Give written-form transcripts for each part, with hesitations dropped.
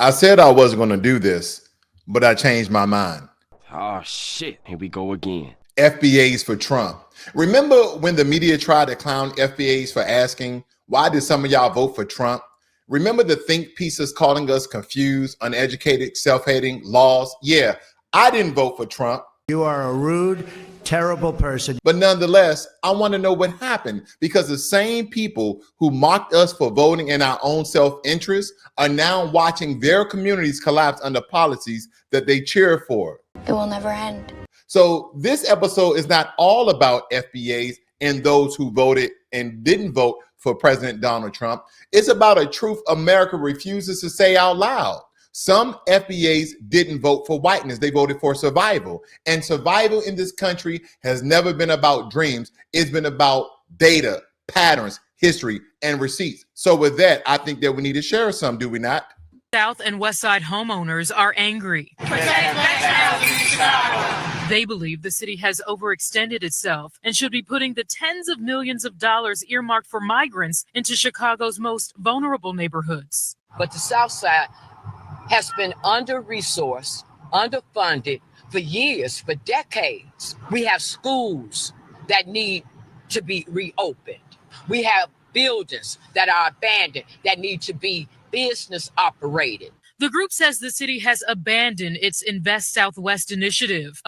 I said I wasn't going to do this, but I changed my mind. Oh, shit. Here we go again. FBAs for Trump. Remember when the media tried to clown FBAs for asking, why did some of y'all vote for Trump? Remember the think pieces calling us confused, uneducated, self-hating, lost? Yeah, I didn't vote for Trump. You are a rude, terrible person. But nonetheless, I want to know what happened, because the same people who mocked us for voting in our own self-interest are now watching their communities collapse under policies that they cheer for. It will never end. So this episode is not all about FBAs and those who voted and didn't vote for President Donald Trump. It's about a truth America refuses to say out loud. Some FBAs didn't vote for whiteness. They voted for survival. And survival in this country has never been about dreams. It's been about data, patterns, history, and receipts. So with that, I think that we need to share some, do we not? South and West Side homeowners are angry. They believe the city has overextended itself and should be putting the tens of millions of dollars earmarked for migrants into Chicago's most vulnerable neighborhoods. But the South Side has been under-resourced, underfunded for years, for decades. We have schools that need to be reopened. We have buildings that are abandoned that need to be business operated. The group says the city has abandoned its Invest Southwest initiative.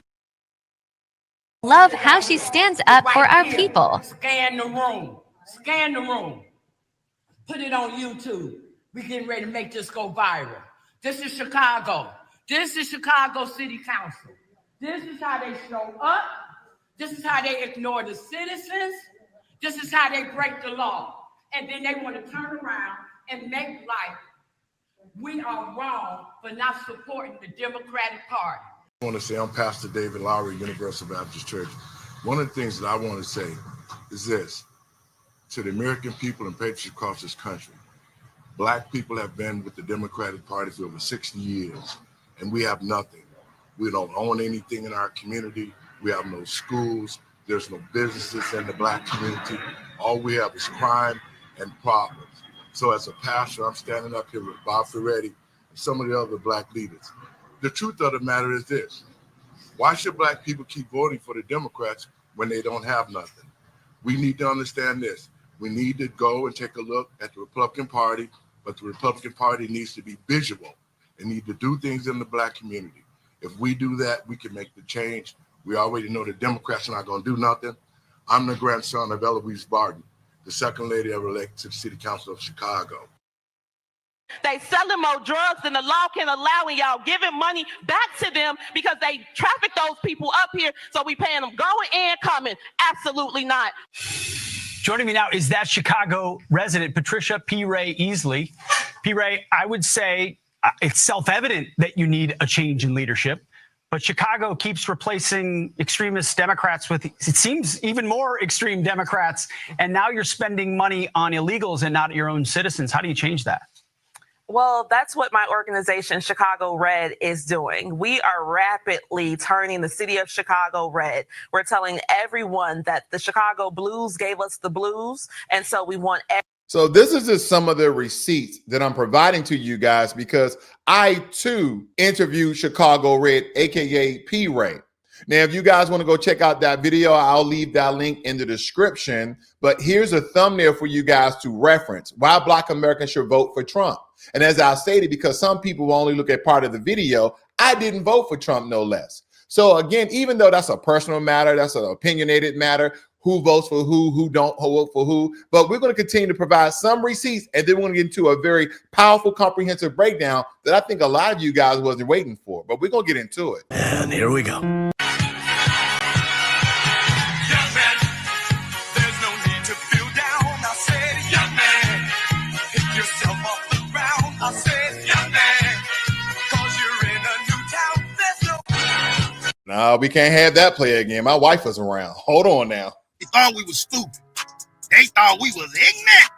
Love how she stands up for our people. Scan the room. Scan the room. Put it on YouTube. We're getting ready to make this go viral. This is Chicago. This is Chicago City Council. This is how they show up. This is how they ignore the citizens. This is how they break the law. And then they want to turn around and make like we are wrong for not supporting the Democratic Party. I want to say I'm Pastor David Lowry, Universal Baptist Church. One of the things that I want to say is this: to the American people and patriots across this country, Black people have been with the Democratic Party for over 60 years, and we have nothing. We don't own anything in our community. We have no schools. There's no businesses in the Black community. All we have is crime and problems. So as a pastor, I'm standing up here with Bob Ferretti and some of the other Black leaders. The truth of the matter is this: why should Black people keep voting for the Democrats when they don't have nothing? We need to understand this. We need to go and take a look at the Republican Party, but the Republican Party needs to be visual. They need to do things in the Black community. If we do that, we can make the change. We already know the Democrats are not going to do nothing. I'm the grandson of Eloise Barton, the second lady ever elected to the City Council of Chicago. They selling more drugs than the law can allow, and y'all giving money back to them because they traffic those people up here, so we paying them going and coming. Absolutely not. Joining me now is that Chicago resident, Patricia P. Ray Easley. P. Ray, I would say it's self-evident that you need a change in leadership, but Chicago keeps replacing extremist Democrats with, it seems, even more extreme Democrats, and now you're spending money on illegals and not your own citizens. How do you change that? Well, that's what my organization, Chicago Red, is doing. We are rapidly turning the city of Chicago red. We're telling everyone that the Chicago Blues gave us the blues, and so we want So this is just some of the receipts that I'm providing to you guys, because I too interviewed Chicago Red, aka P. Ray. Now, if you guys want to go check out that video, I'll leave that link in the description. But here's a thumbnail for you guys to reference why Black Americans should vote for Trump. And as I stated, because some people will only look at part of the video, I didn't vote for Trump, no less. So again, even though that's a personal matter, that's an opinionated matter, who votes for who don't vote for who, but we're going to continue to provide some receipts, and then we're going to get into a very powerful, comprehensive breakdown that I think a lot of you guys wasn't waiting for, but we're going to get into it. And here we go. No, we can't have that play again. My wife was around. Hold on now. They thought we was stupid. They thought we was ignorant.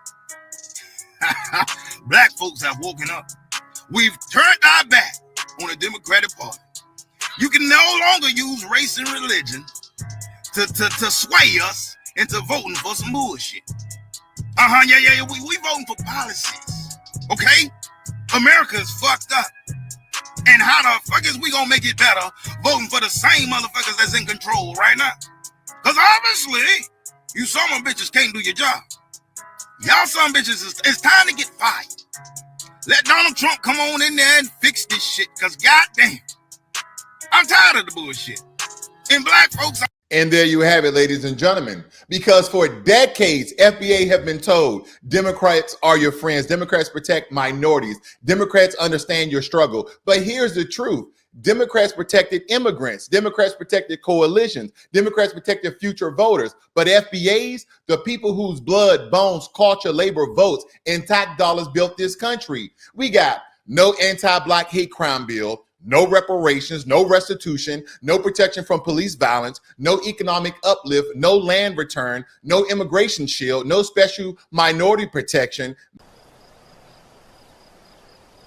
Black folks have woken up. We've turned our back on the Democratic Party. You can no longer use race and religion to sway us into voting for some bullshit. Yeah. We voting for policies, okay? America is fucked up. And how the fuck is we gonna make it better voting for the same motherfuckers that's in control right now? Because obviously, you some bitches can't do your job. Y'all some bitches, it's time to get fired. Let Donald Trump come on in there and fix this shit, because goddamn, I'm tired of the bullshit. And black folks... And there you have it, ladies and gentlemen, because for decades, FBA have been told Democrats are your friends. Democrats protect minorities. Democrats understand your struggle. But here's the truth. Democrats protected immigrants. Democrats protected coalitions. Democrats protected future voters. But FBAs, the people whose blood, bones, culture, labor, votes, and tax dollars built this country. We got no anti-black hate crime bill, no reparations, no restitution, no protection from police violence, no economic uplift, no land return, no immigration shield, no special minority protection.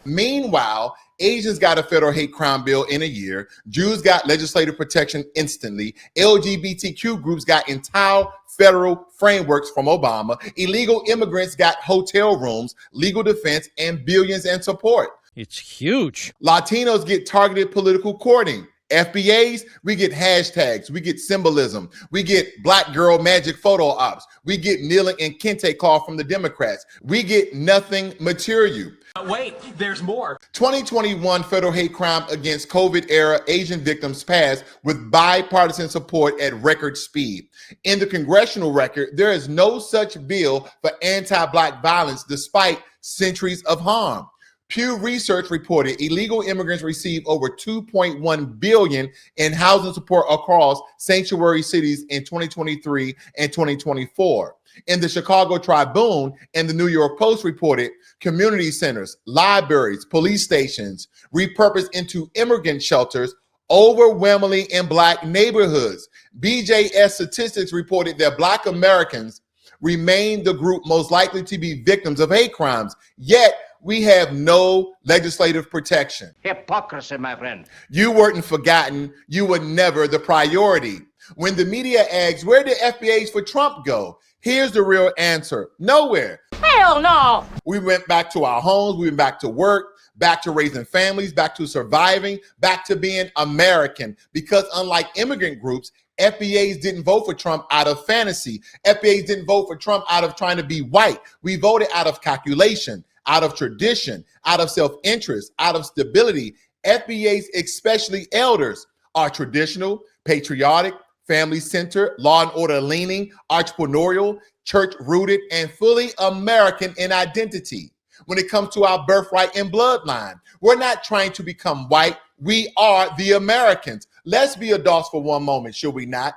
Meanwhile, Asians got a federal hate crime bill in a year. Jews got legislative protection instantly. LGBTQ groups got entire federal frameworks from Obama. Illegal immigrants got hotel rooms, legal defense, and billions in support. It's huge. Latinos get targeted political courting. FBAs, we get hashtags, we get symbolism, we get black girl magic photo ops, we get kneeling and kente call from the Democrats. We get nothing material. Wait, there's more. 2021 federal hate crime against COVID era Asian victims passed with bipartisan support at record speed. In the congressional record, there is no such bill for anti-black violence despite centuries of harm. Pew Research reported illegal immigrants received over $2.1 billion in housing support across sanctuary cities in 2023 and 2024. In the Chicago Tribune and the New York Post reported community centers, libraries, police stations repurposed into immigrant shelters, overwhelmingly in black neighborhoods. BJS statistics reported that black Americans remain the group most likely to be victims of hate crimes, yet we have no legislative protection. Hypocrisy, my friend. You weren't forgotten. You were never the priority. When the media asks, where did FBAs for Trump go? Here's the real answer. Nowhere. Hell no. We went back to our homes. We went back to work, back to raising families, back to surviving, back to being American. Because unlike immigrant groups, FBAs didn't vote for Trump out of fantasy. FBAs didn't vote for Trump out of trying to be white. We voted out of calculation, out of tradition, out of self-interest, out of stability. FBAs, especially elders, are traditional, patriotic, family-centered, law and order leaning, entrepreneurial, church-rooted, and fully American in identity. When it comes to our birthright and bloodline, we're not trying to become white. We are the Americans. Let's be adults for one moment, should we not?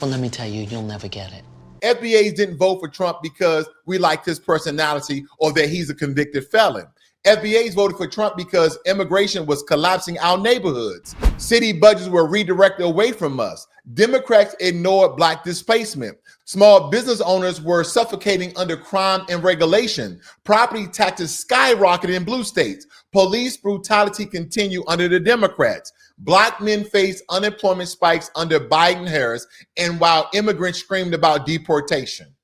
Well, let me tell you, you'll never get it. FBAs didn't vote for Trump because we liked his personality or that he's a convicted felon. FBAs voted for Trump because immigration was collapsing our neighborhoods. City budgets were redirected away from us. Democrats ignored black displacement. Small business owners were suffocating under crime and regulation. Property taxes skyrocketed in blue states. Police brutality continued under the Democrats. Black men faced unemployment spikes under Biden-Harris, and while immigrants screamed about deportation.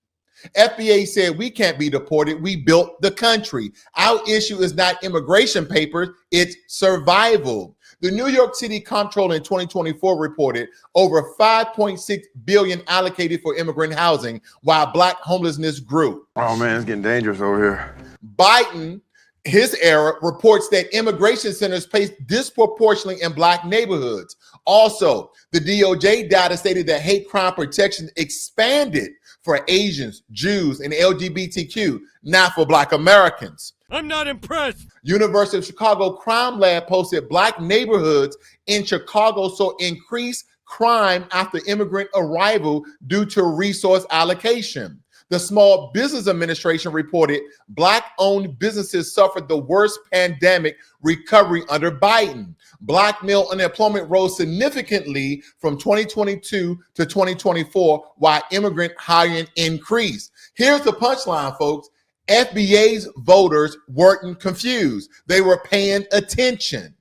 FBA said we can't be deported. We built the country. Our issue is not immigration papers, it's survival. The New York City Comptroller in 2024 reported over $5.6 billion allocated for immigrant housing while black homelessness grew. Oh man, it's getting dangerous over here. Biden, his era, reports that immigration centers placed disproportionately in black neighborhoods. Also, the DOJ data stated that hate crime protection expanded for Asians, Jews, and LGBTQ, not for black Americans. I'm not impressed. University of Chicago Crime Lab posted black neighborhoods in Chicago saw increased crime after immigrant arrival due to resource allocation. The Small Business Administration reported black-owned businesses suffered the worst pandemic recovery under Biden. Black male unemployment rose significantly from 2022 to 2024, while immigrant hiring increased. Here's the punchline, folks. FBA's voters weren't confused. They were paying attention.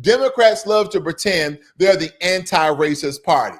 Democrats love to pretend they're the anti-racist party.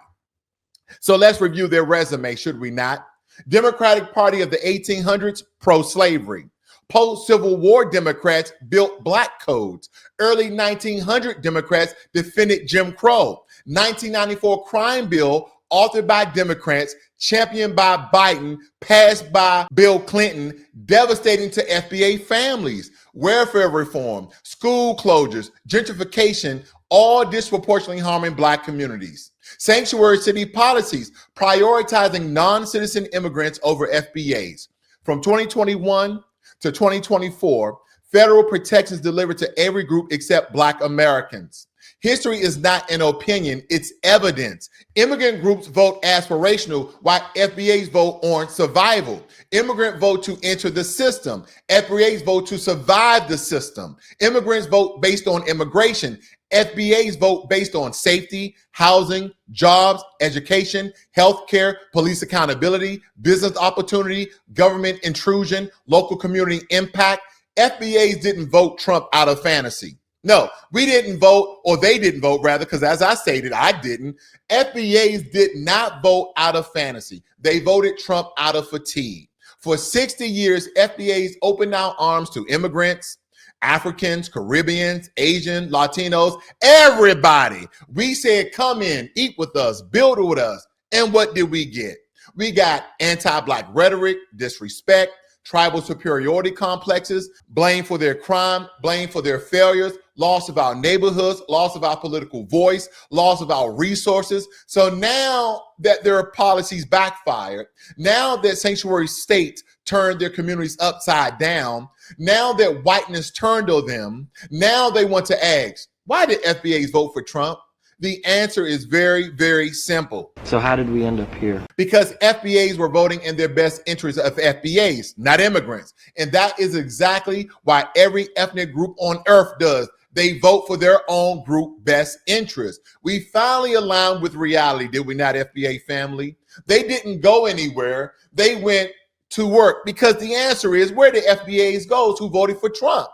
So let's review their resume, should we not? Democratic Party of the 1800s, pro-slavery. Post-Civil War Democrats built black codes. Early 1900 Democrats defended Jim Crow. 1994 crime bill authored by Democrats, championed by Biden, passed by Bill Clinton, devastating to FBA families. Welfare reform, school closures, gentrification, all disproportionately harming black communities. Sanctuary city policies, prioritizing non-citizen immigrants over FBAs. From 2021 to 2024, federal protections delivered to every group except Black Americans. History is not an opinion, it's evidence. Immigrant groups vote aspirational, while FBAs vote on survival. Immigrant vote to enter the system. FBAs vote to survive the system. Immigrants vote based on immigration. FBAs vote based on safety, housing, jobs, education, healthcare, police accountability, business opportunity, government intrusion, local community impact. FBAs didn't vote Trump out of fantasy. No, we didn't vote, or they didn't vote rather, because as I stated, I didn't. FBAs did not vote out of fantasy. They voted Trump out of fatigue. For 60 years, FBAs opened our arms to immigrants, Africans, Caribbeans, Asian, Latinos, everybody. We said, come in, eat with us, build with us. And what did we get? We got anti-Black rhetoric, disrespect, tribal superiority complexes, blame for their crime, blame for their failures, loss of our neighborhoods, loss of our political voice, loss of our resources. So now that their policies backfired, now that sanctuary states turned their communities upside down, now that whiteness turned on them, now they want to ask, why did FBAs vote for Trump? The answer is very, very simple. So how did we end up here? Because FBAs were voting in their best interest of FBAs, not immigrants. And that is exactly why every ethnic group on earth does. They vote for their own group best interest. We finally aligned with reality, did we not, FBA family? They didn't go anywhere. They went to work, because the answer is, where did FBAs go who voted for Trump?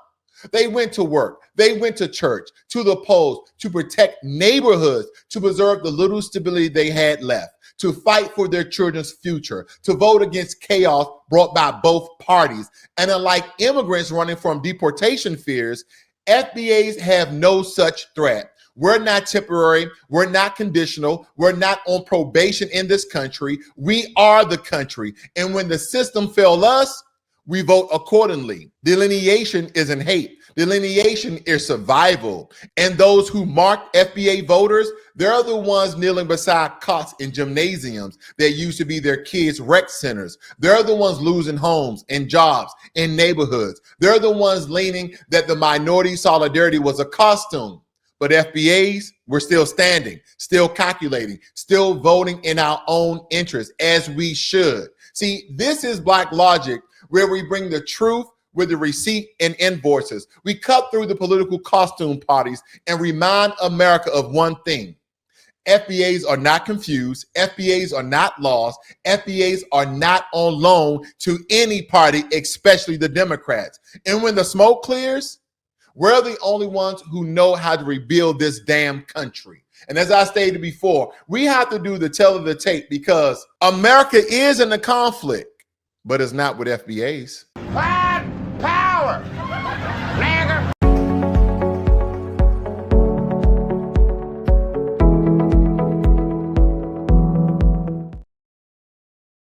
They went to work. They went to church, to the polls, to protect neighborhoods, to preserve the little stability they had left, to fight for their children's future, to vote against chaos brought by both parties. And unlike immigrants running from deportation fears, FBAs have no such threat. We're not temporary. We're not conditional. We're not on probation in this country. We are the country. And when the system fails us, we vote accordingly. Delineation isn't hate. Delineation is survival. And those who mark FBA voters, they're the ones kneeling beside cots in gymnasiums that used to be their kids' rec centers. They're the ones losing homes and jobs in neighborhoods. They're the ones leaning that the minority solidarity was a costume. But FBAs, we're still standing, still calculating, still voting in our own interest, as we should. See, this is BlackLogic, where we bring the truth with the receipt and invoices. We cut through the political costume parties and remind America of one thing. FBAs are not confused. FBAs are not lost. FBAs are not on loan to any party, especially the Democrats. And when the smoke clears, we're the only ones who know how to rebuild this damn country. And as I stated before, we have to do the tell of the tape, because America is in a conflict, but it's not with FBAs.